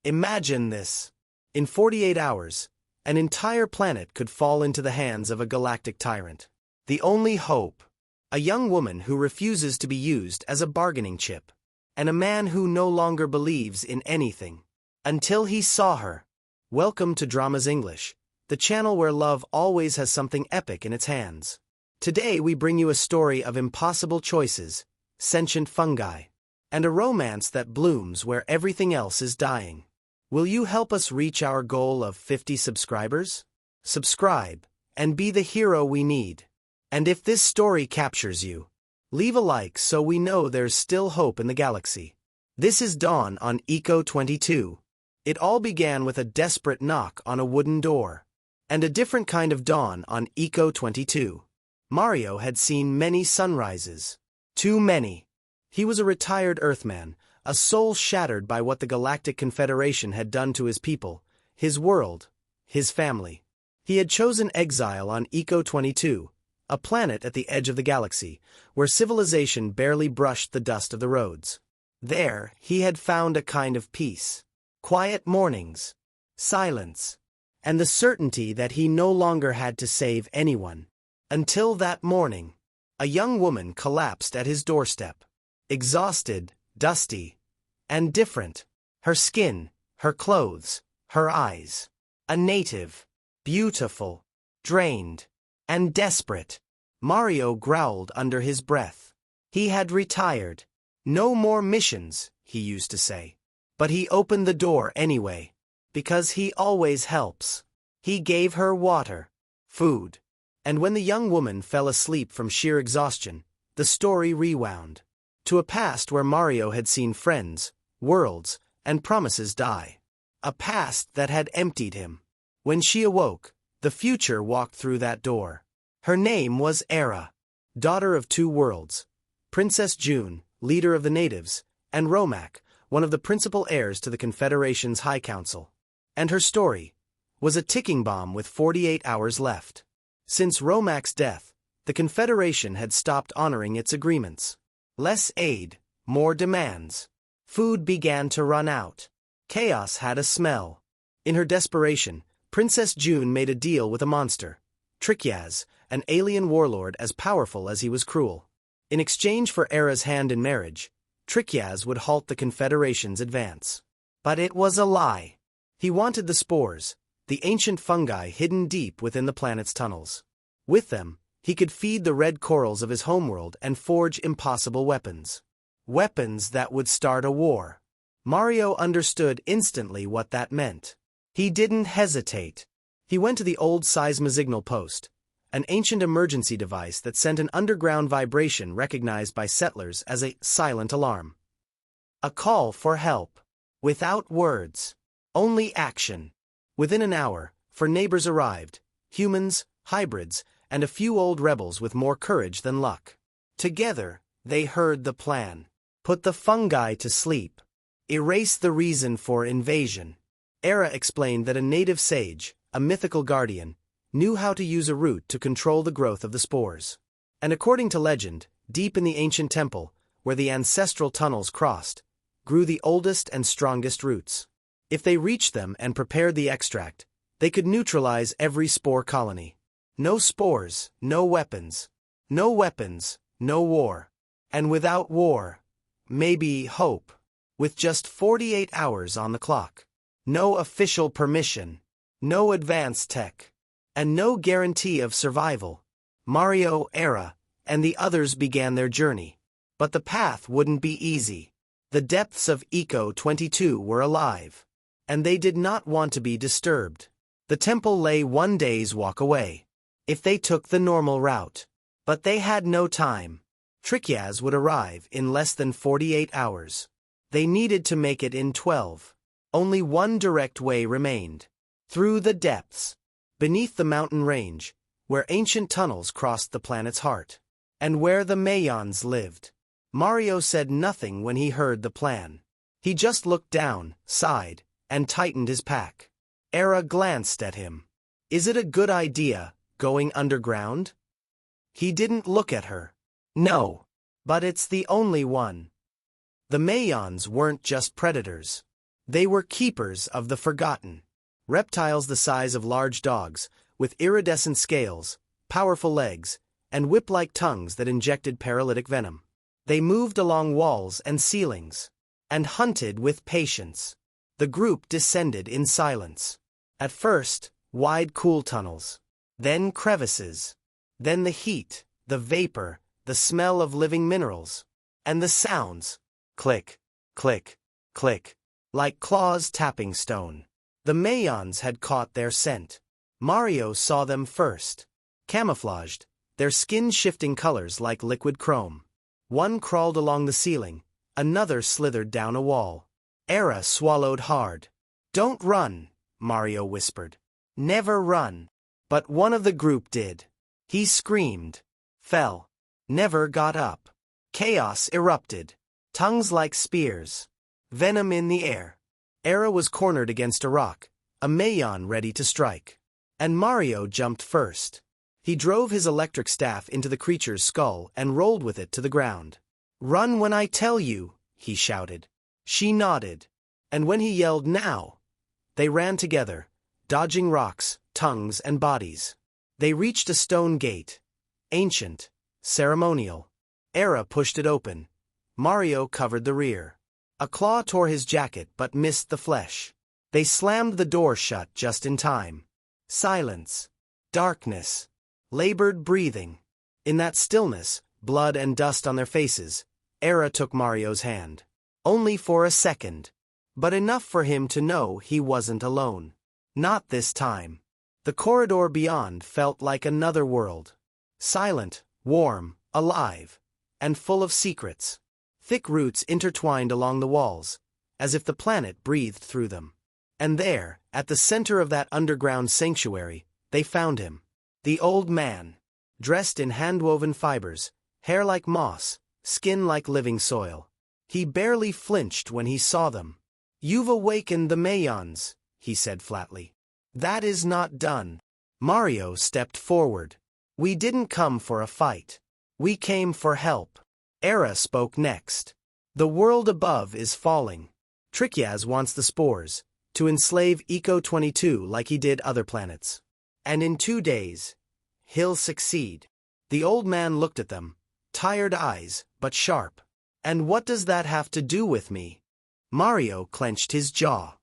Imagine this. In 48 hours, an entire planet could fall into the hands of a galactic tyrant. The only hope: a young woman who refuses to be used as a bargaining chip, and a man who no longer believes in anything until he saw her. Welcome to Drama's English, the channel where love always has something epic in its hands. Today we bring you a story of impossible choices, sentient fungi, and a romance that blooms where everything else is dying. Will you help us reach our goal of 50 subscribers? Subscribe, and be the hero we need. And if this story captures you, leave a like so we know there's still hope in the galaxy. This is Dawn on Eco 22. It all began with a desperate knock on a wooden door. And a different kind of dawn on Eco 22. Mario had seen many sunrises. Too many. He was a retired Earthman, a soul shattered by what the Galactic Confederation had done to his people, his world, his family. He had chosen exile on Eco 22, a planet at the edge of the galaxy, where civilization barely brushed the dust of the roads. There, he had found a kind of peace. Quiet mornings, silence, and the certainty that he no longer had to save anyone. Until that morning, a young woman collapsed at his doorstep. Exhausted, dusty, and different. Her skin, her clothes, her eyes. A native. Beautiful, drained, and desperate. Mario growled under his breath. He had retired. No more missions, he used to say. But he opened the door anyway. Because he always helps. He gave her water, food. And when the young woman fell asleep from sheer exhaustion, the story rewound. To a past where Mario had seen friends, worlds, and promises die. A past that had emptied him. When she awoke, the future walked through that door. Her name was Era, daughter of two worlds. Princess June, leader of the natives, and Romac, one of the principal heirs to the Confederation's High Council. And her story was a ticking bomb with 48 hours left. Since Romac's death, the Confederation had stopped honoring its agreements. Less aid, more demands. Food began to run out. Chaos had a smell. In her desperation, Princess June made a deal with a monster, Trickyaz, an alien warlord as powerful as he was cruel. In exchange for Era's hand in marriage, Trickyaz would halt the Confederation's advance. But it was a lie. He wanted the spores, the ancient fungi hidden deep within the planet's tunnels. With them, he could feed the red corals of his homeworld and forge impossible weapons. Weapons that would start a war. Mario understood instantly what that meant. He didn't hesitate. He went to the old seismosignal post, an ancient emergency device that sent an underground vibration recognized by settlers as a silent alarm. A call for help. Without words. Only action. Within an hour, 4 neighbors arrived, humans, hybrids, and a few old rebels with more courage than luck. Together, they heard the plan. Put the fungi to sleep. Erase the reason for invasion. Era explained that a native sage, a mythical guardian, knew how to use a root to control the growth of the spores. And according to legend, deep in the ancient temple, where the ancestral tunnels crossed, grew the oldest and strongest roots. If they reached them and prepared the extract, they could neutralize every spore colony. No spores, no weapons. No weapons, no war. And without war, maybe hope. With just 48 hours on the clock. No official permission. No advanced tech. And no guarantee of survival. Mario, Era, and the others began their journey. But the path wouldn't be easy. The depths of Eco 22 were alive. And they did not want to be disturbed. The temple lay 1 day's walk away. If they took the normal route. But they had no time. Trickyaz would arrive in less than 48 hours. They needed to make it in 12. Only one direct way remained. Through the depths. Beneath the mountain range, where ancient tunnels crossed the planet's heart. And where the Mayans lived. Mario said nothing when he heard the plan. He just looked down, sighed, and tightened his pack. Era glanced at him. Is it a good idea, going underground? He didn't look at her. No. But it's the only one. The Mayans weren't just predators. They were keepers of the forgotten. Reptiles the size of large dogs, with iridescent scales, powerful legs, and whip-like tongues that injected paralytic venom. They moved along walls and ceilings, and hunted with patience. The group descended in silence. At first, wide cool tunnels. Then crevices. Then the heat, the vapor, the smell of living minerals. And the sounds. Click, click, click. Like claws tapping stone. The Mayans had caught their scent. Mario saw them first. Camouflaged, their skin shifting colors like liquid chrome. One crawled along the ceiling, another slithered down a wall. Era swallowed hard. "Don't run," Mario whispered. "Never run." But one of the group did. He screamed, fell, never got up. Chaos erupted. Tongues like spears. Venom in the air. Era was cornered against a rock, a Mayan ready to strike. And Mario jumped first. He drove his electric staff into the creature's skull and rolled with it to the ground. "Run when I tell you," he shouted. She nodded. And when he yelled now, they ran together, dodging rocks, tongues, and bodies. They reached a stone gate. Ancient. Ceremonial. Era pushed it open. Mario covered the rear. A claw tore his jacket but missed the flesh. They slammed the door shut just in time. Silence. Darkness. Labored breathing. In that stillness, blood and dust on their faces, Era took Mario's hand. Only for a second. But enough for him to know he wasn't alone. Not this time. The corridor beyond felt like another world. Silent, warm, alive, and full of secrets. Thick roots intertwined along the walls, as if the planet breathed through them. And there, at the center of that underground sanctuary, they found him. The old man. Dressed in hand-woven fibers, hair like moss, skin like living soil. He barely flinched when he saw them. "You've awakened the Mayans," he said flatly. "That is not done." Mario stepped forward. "We didn't come for a fight. We came for help." Era spoke next. "The world above is falling. Trickyaz wants the spores, to enslave Eco-22 like he did other planets. And in 2 days, he'll succeed." The old man looked at them, tired eyes, but sharp. "And what does that have to do with me?" Mario clenched his jaw.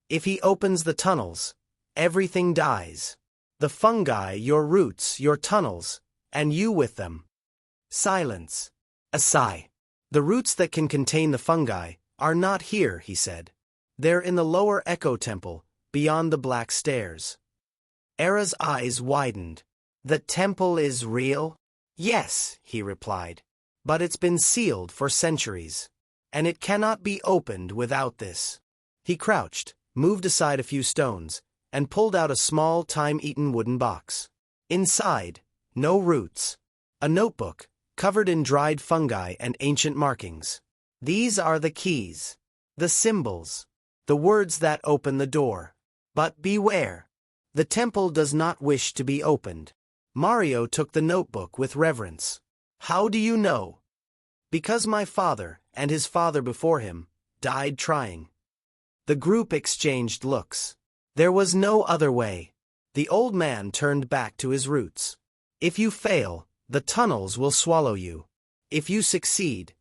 "If he opens the tunnels, everything dies. The fungi, your roots, your tunnels, and you with them." Silence. A sigh. "The roots that can contain the fungi are not here," he said. "They're in the lower Echo Temple, beyond the black stairs." Era's eyes widened. "The temple is real?" "Yes," he replied. "But it's been sealed for centuries. And it cannot be opened without this." He crouched, moved aside a few stones, and pulled out a small, time-eaten wooden box. Inside, no roots. A notebook, covered in dried fungi and ancient markings. "These are the keys. The symbols. The words that open the door. But beware. The temple does not wish to be opened." Mario took the notebook with reverence. "How do you know?" "Because my father, and his father before him, died trying." The group exchanged looks. There was no other way. The old man turned back to his roots. "If you fail, the tunnels will swallow you. If you succeed,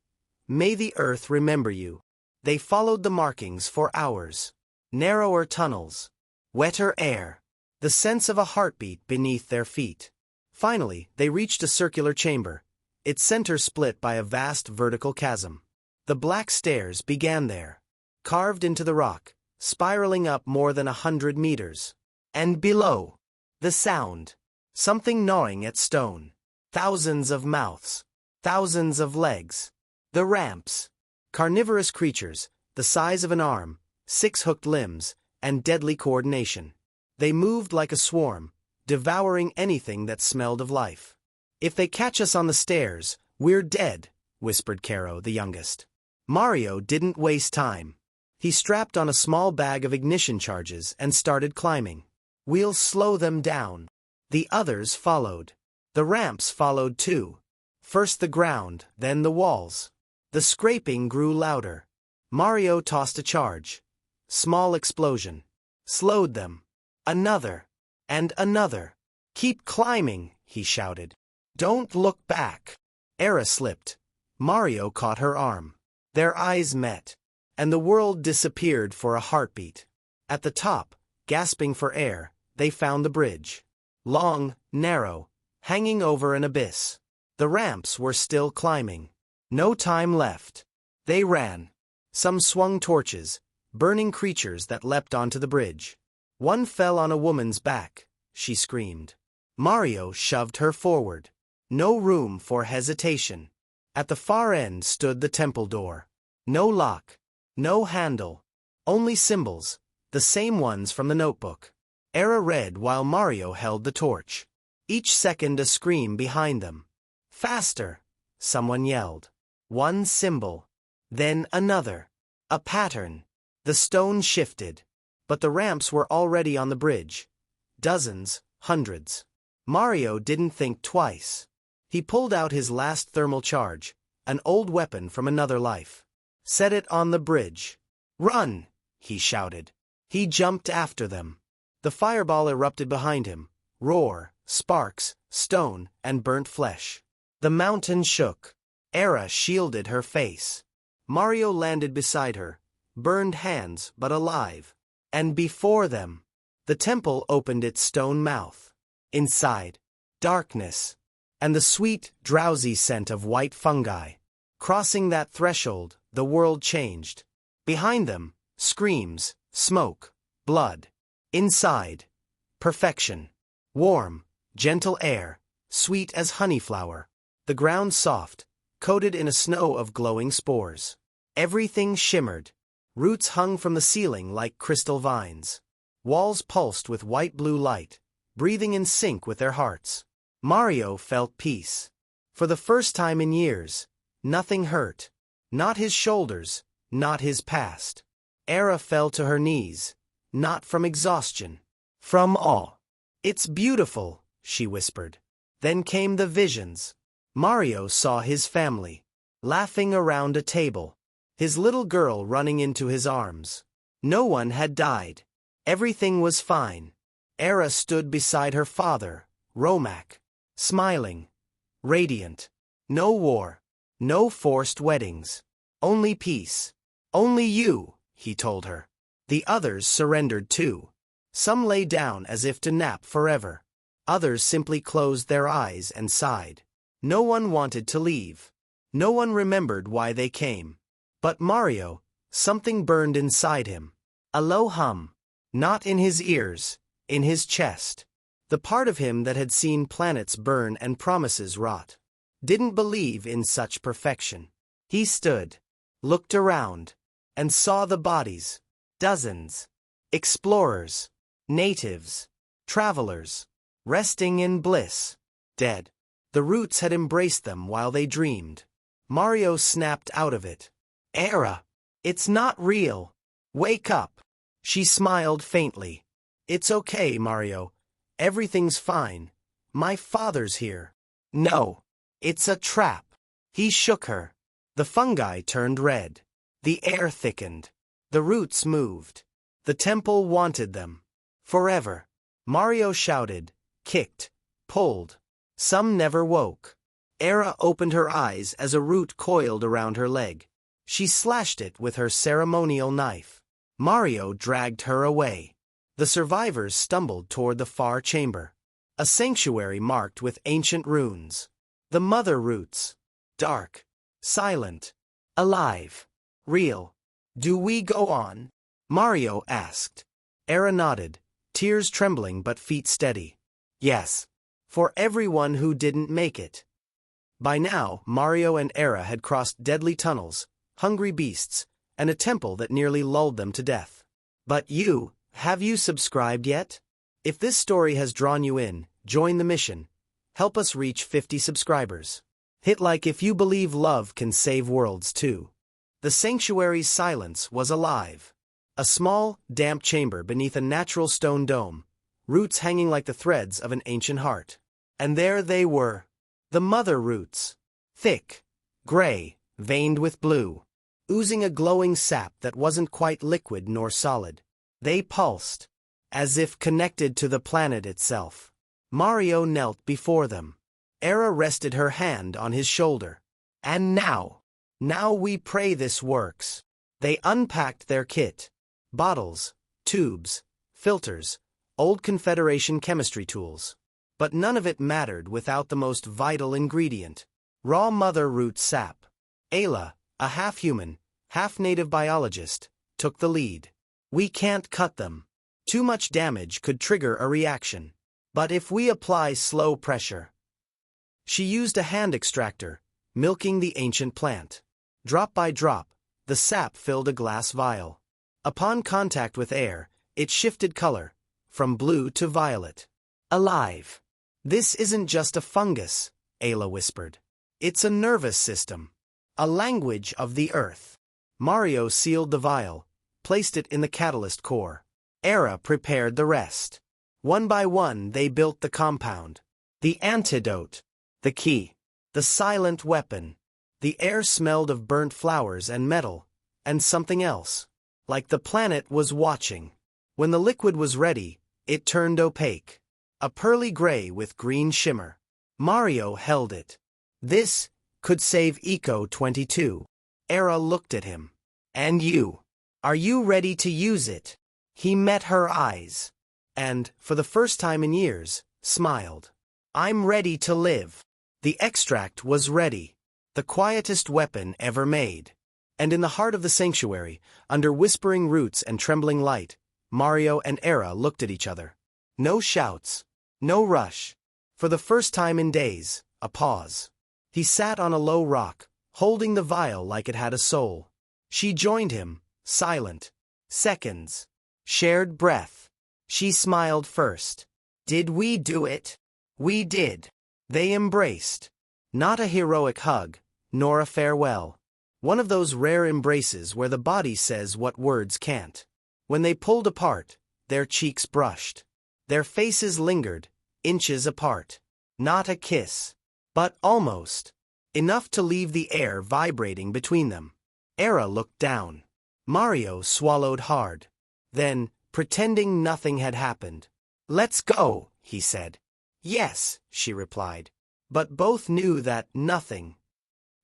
may the earth remember you." They followed the markings for hours. Narrower tunnels. Wetter air. The sense of a heartbeat beneath their feet. Finally, they reached a circular chamber, its center split by a vast vertical chasm. The black stairs began there, carved into the rock, spiraling up more than 100 meters. And below, the sound. Something gnawing at stone. Thousands of mouths. Thousands of legs. The ramps. Carnivorous creatures, the size of an arm, 6 hooked limbs, and deadly coordination. They moved like a swarm, devouring anything that smelled of life. "If they catch us on the stairs, we're dead," whispered Caro, the youngest. Mario didn't waste time. He strapped on a small bag of ignition charges and started climbing. "We'll slow them down." The others followed. The ramps followed too. First the ground, then the walls. The scraping grew louder. Mario tossed a charge. small explosion. Slowed them. Another. And another. Keep climbing, he shouted. Don't look back. Era slipped. Mario caught her arm. Their eyes met. And the world disappeared for a heartbeat. At the top, gasping for air, they found the bridge. Long, narrow, hanging over an abyss. The ramps were still climbing. No time left. They ran. Some swung torches, burning creatures that leapt onto the bridge. One fell on a woman's back. She screamed. Mario shoved her forward. No room for hesitation. At the far end stood the temple door. No lock. No handle. Only symbols, the same ones from the notebook. Era read while Mario held the torch. Each second a scream behind them. Faster, someone yelled. One symbol. Then another. A pattern. The stone shifted. But the ramps were already on the bridge. Dozens, hundreds. Mario didn't think twice. He pulled out his last thermal charge, an old weapon from another life. Set it on the bridge. Run, he shouted. He jumped after them. The fireball erupted behind him. Roar, sparks, stone, and burnt flesh. The mountain shook. Era shielded her face. Mario landed beside her, burned hands but alive. And before them, the temple opened its stone mouth. Inside, darkness, and the sweet, drowsy scent of white fungi. Crossing that threshold, the world changed. Behind them, screams, smoke, blood. Inside, perfection. Warm, gentle air, sweet as honeyflower. The ground soft, coated in a snow of glowing spores. Everything shimmered. Roots hung from the ceiling like crystal vines. Walls pulsed with white-blue light, breathing in sync with their hearts. Mario felt peace. For the first time in years, nothing hurt. Not his shoulders, not his past. Era fell to her knees, not from exhaustion, from awe. It's beautiful, she whispered. Then came the visions. Mario saw his family, laughing around a table. His little girl running into his arms. No one had died. Everything was fine. Era stood beside her father, Romak, smiling, radiant. No war, no forced weddings. Only peace. Only you, he told her. The others surrendered too. Some lay down as if to nap forever. Others simply closed their eyes and sighed. No one wanted to leave. No one remembered why they came. But Mario, something burned inside him. A low hum. Not in his ears, in his chest. The part of him that had seen planets burn and promises rot. Didn't believe in such perfection. He stood, looked around, and saw the bodies. Dozens. Explorers. Natives. Travelers. Resting in bliss. Dead. The roots had embraced them while they dreamed. Mario snapped out of it. Era. It's not real. Wake up. She smiled faintly. It's okay, Mario. Everything's fine. My father's here. No. It's a trap. He shook her. The fungi turned red. The air thickened. The roots moved. The temple wanted them. Forever. Mario shouted, kicked, pulled. Some never woke. Era opened her eyes as a root coiled around her leg. She slashed it with her ceremonial knife. Mario dragged her away. The survivors stumbled toward the far chamber. A sanctuary marked with ancient runes. The mother roots. Dark. Silent. Alive. Real. Do we go on? Mario asked. Era nodded, tears trembling but feet steady. Yes. For everyone who didn't make it. By now, Mario and Era had crossed deadly tunnels, hungry beasts, and a temple that nearly lulled them to death. But have you subscribed yet? If this story has drawn you in, join the mission. Help us reach 50 subscribers. Hit like if you believe love can save worlds too. The sanctuary's silence was alive. A small, damp chamber beneath a natural stone dome, roots hanging like the threads of an ancient heart. And there they were. The mother roots. Thick. Gray. Veined with blue. oozing a glowing sap that wasn't quite liquid nor solid. They pulsed, as if connected to the planet itself. Mario knelt before them. Era rested her hand on his shoulder. And now we pray this works. They unpacked their kit. Bottles, tubes, filters, old Confederation chemistry tools. But none of it mattered without the most vital ingredient. Raw mother root sap. Ayla, a half-human, half-native biologist, took the lead. We can't cut them. Too much damage could trigger a reaction. But if we apply slow pressure. She used a hand extractor, milking the ancient plant. Drop by drop, the sap filled a glass vial. Upon contact with air, it shifted color, from blue to violet. Alive. This isn't just a fungus, Ayla whispered. It's a nervous system. A language of the earth. Mario sealed the vial, placed it in the catalyst core. Era prepared the rest. One by one they built the compound. The antidote. The key. The silent weapon. The air smelled of burnt flowers and metal, and something else. Like the planet was watching. When the liquid was ready, it turned opaque. A pearly gray with green shimmer. Mario held it. This could save Eco 22. Era looked at him. And you? Are you ready to use it? He met her eyes. And, for the first time in years, smiled. I'm ready to live. The extract was ready. The quietest weapon ever made. And in the heart of the sanctuary, under whispering roots and trembling light, Mario and Era looked at each other. No shouts. No rush. For the first time in days, a pause. He sat on a low rock, holding the vial like it had a soul. She joined him, silent. Seconds. Shared breath. She smiled first. Did we do it? We did. They embraced. Not a heroic hug, nor a farewell. One of those rare embraces where the body says what words can't. When they pulled apart, their cheeks brushed. Their faces lingered, inches apart. Not a kiss. But almost. Enough to leave the air vibrating between them. Era looked down. Mario swallowed hard. Then, pretending nothing had happened. Let's go, he said. Yes, she replied. But both knew that nothing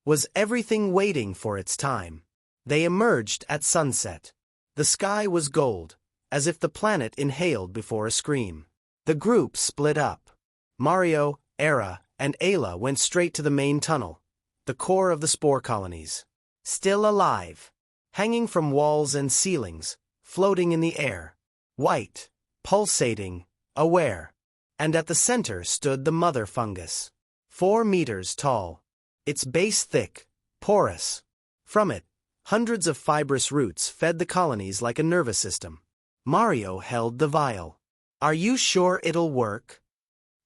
was everything waiting for its time. They emerged at sunset. The sky was gold, as if the planet inhaled before a scream. The group split up. Mario, Era, and Ayla went straight to the main tunnel, the core of the spore colonies. Still alive. Hanging from walls and ceilings, floating in the air. White, pulsating, aware. And at the center stood the mother fungus. 4 meters tall. Its base thick, porous. From it, hundreds of fibrous roots fed the colonies like a nervous system. Mario held the vial. Are you sure it'll work?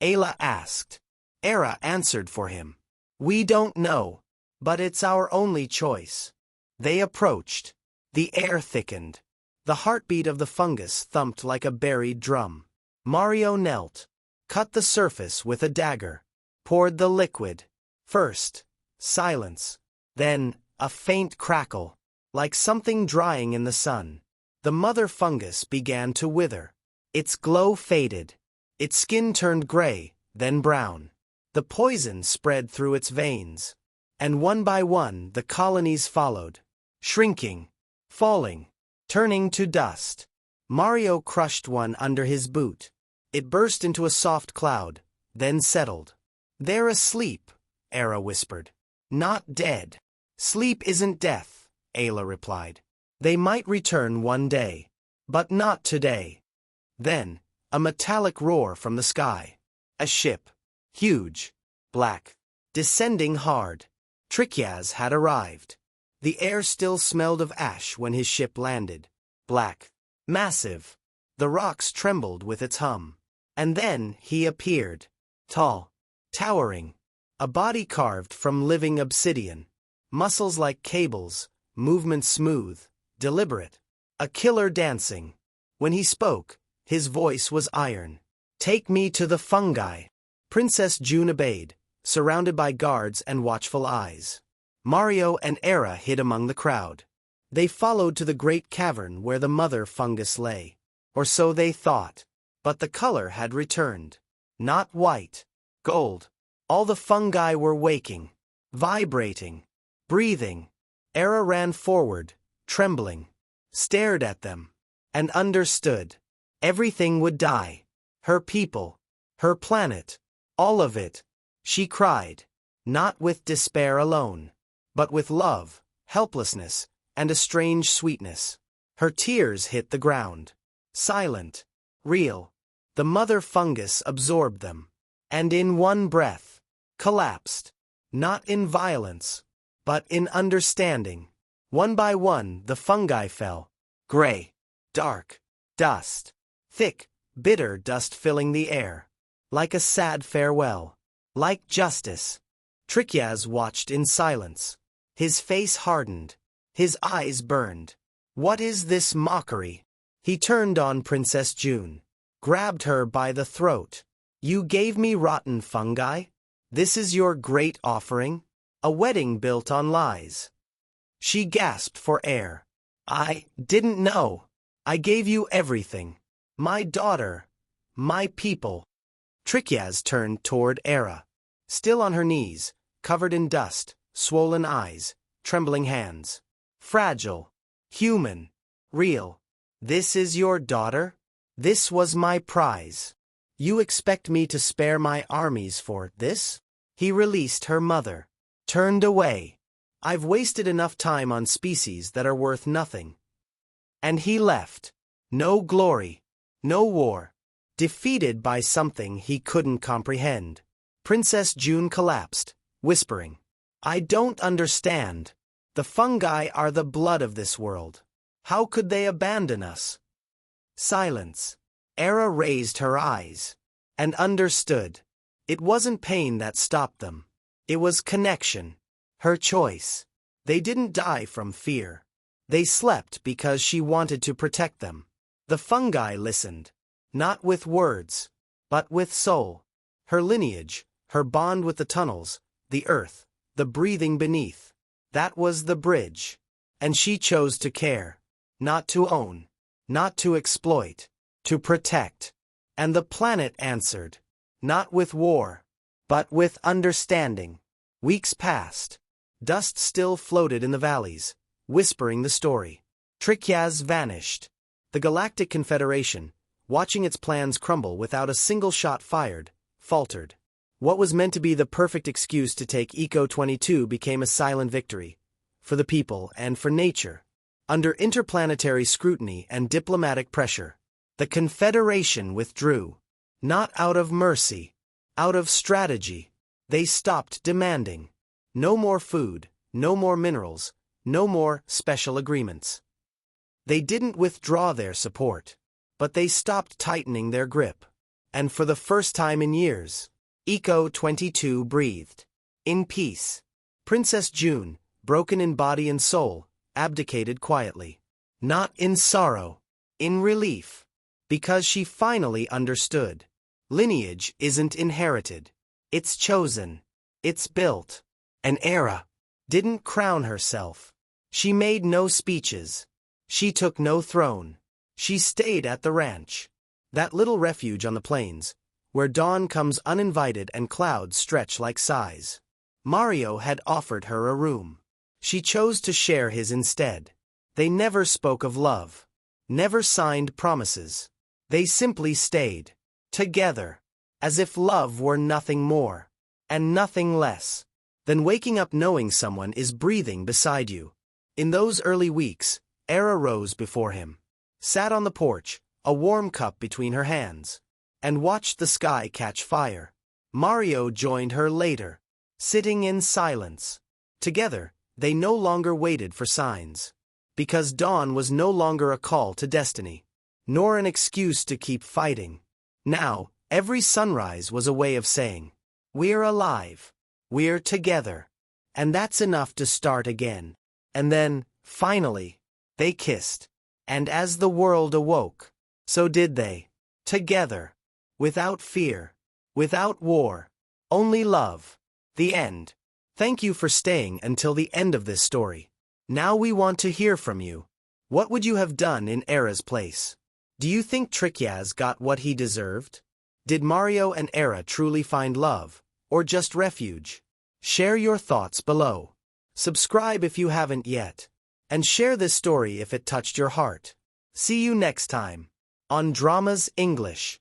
Ayla asked. Era answered for him. We don't know, but it's our only choice. They approached. The air thickened. The heartbeat of the fungus thumped like a buried drum. Mario knelt, cut the surface with a dagger, poured the liquid. First, silence. Then, a faint crackle, like something drying in the sun. The mother fungus began to wither. Its glow faded. Its skin turned gray, then brown. The poison spread through its veins. And one by one the colonies followed. Shrinking, falling, turning to dust. Mario crushed one under his boot. It burst into a soft cloud, then settled. They're asleep, Era whispered. Not dead. Sleep isn't death, Ayla replied. They might return one day, but not today. Then, a metallic roar from the sky. A ship. Huge. Black. Descending hard. Trickyaz had arrived. The air still smelled of ash when his ship landed. Black. Massive. The rocks trembled with its hum. And then he appeared. Tall. Towering. A body carved from living obsidian. Muscles like cables, movement smooth, deliberate. A killer dancing. When he spoke, his voice was iron. Take me to the fungi. Princess June obeyed, surrounded by guards and watchful eyes. Mario and Era hid among the crowd. They followed to the great cavern where the mother fungus lay. Or so they thought. But the color had returned. Not white. Gold. All the fungi were waking. Vibrating. Breathing. Era ran forward, trembling. Stared at them. And understood. Everything would die. Her people. Her planet. All of it. She cried. Not with despair alone. But with love, helplessness, and a strange sweetness. Her tears hit the ground. Silent. Real. The mother fungus absorbed them. And in one breath. Collapsed. Not in violence. But in understanding. One by one the fungi fell. Gray. Dark. Dust. Thick, bitter dust filling the air. Like a sad farewell. Like justice. Trickyaz watched in silence. His face hardened. His eyes burned. What is this mockery? He turned on Princess June. Grabbed her by the throat. You gave me rotten fungi? This is your great offering? A wedding built on lies. She gasped for air. I didn't know. I gave you everything. My daughter. My people. Trickyaz turned toward Era. Still on her knees, covered in dust, swollen eyes, trembling hands. Fragile. Human. Real. This is your daughter? This was my prize. You expect me to spare my armies for this? He released her mother. Turned away. I've wasted enough time on species that are worth nothing. And he left. No glory. No war. Defeated by something he couldn't comprehend. Princess June collapsed, whispering. I don't understand. The fungi are the blood of this world. How could they abandon us? Silence. Era raised her eyes. And understood. It wasn't pain that stopped them. It was connection. Her choice. They didn't die from fear. They slept because she wanted to protect them. The fungi listened. Not with words. But with soul. Her lineage. Her bond with the tunnels. The earth. The breathing beneath. That was the bridge. And she chose to care. Not to own. Not to exploit. To protect. And the planet answered. Not with war. But with understanding. Weeks passed. Dust still floated in the valleys, whispering the story. Trickyaz vanished. The Galactic Confederation, watching its plans crumble without a single shot fired, faltered. What was meant to be the perfect excuse to take Eco 22 became a silent victory. For the people and for nature. Under interplanetary scrutiny and diplomatic pressure, the Confederation withdrew. Not out of mercy. Out of strategy. They stopped demanding. No more food, no more minerals, no more special agreements. They didn't withdraw their support. But they stopped tightening their grip. And for the first time in years, Eco 22 breathed. In peace. Princess June, broken in body and soul, abdicated quietly. Not in sorrow. In relief. Because she finally understood. Lineage isn't inherited. It's chosen. It's built. An era. Didn't crown herself. She made no speeches. She took no throne. She stayed at the ranch. That little refuge on the plains, where dawn comes uninvited and clouds stretch like sighs. Mario had offered her a room. She chose to share his instead. They never spoke of love. Never signed promises. They simply stayed. Together. As if love were nothing more. And nothing less. Than waking up knowing someone is breathing beside you. In those early weeks, Era rose before him. Sat on the porch, a warm cup between her hands. And watched the sky catch fire. Mario joined her later. Sitting in silence. Together, they no longer waited for signs. Because dawn was no longer a call to destiny. Nor an excuse to keep fighting. Now, every sunrise was a way of saying, we're alive. We're together. And that's enough to start again. And then, finally, they kissed. And as the world awoke, so did they. Together. Without fear. Without war. Only love. The end. Thank you for staying until the end of this story. Now we want to hear from you. What would you have done in Era's place? Do you think Trickyaz got what he deserved? Did Mario and Era truly find love, or just refuge? Share your thoughts below. Subscribe if you haven't yet. And share this story if it touched your heart. See you next time on Dramas English.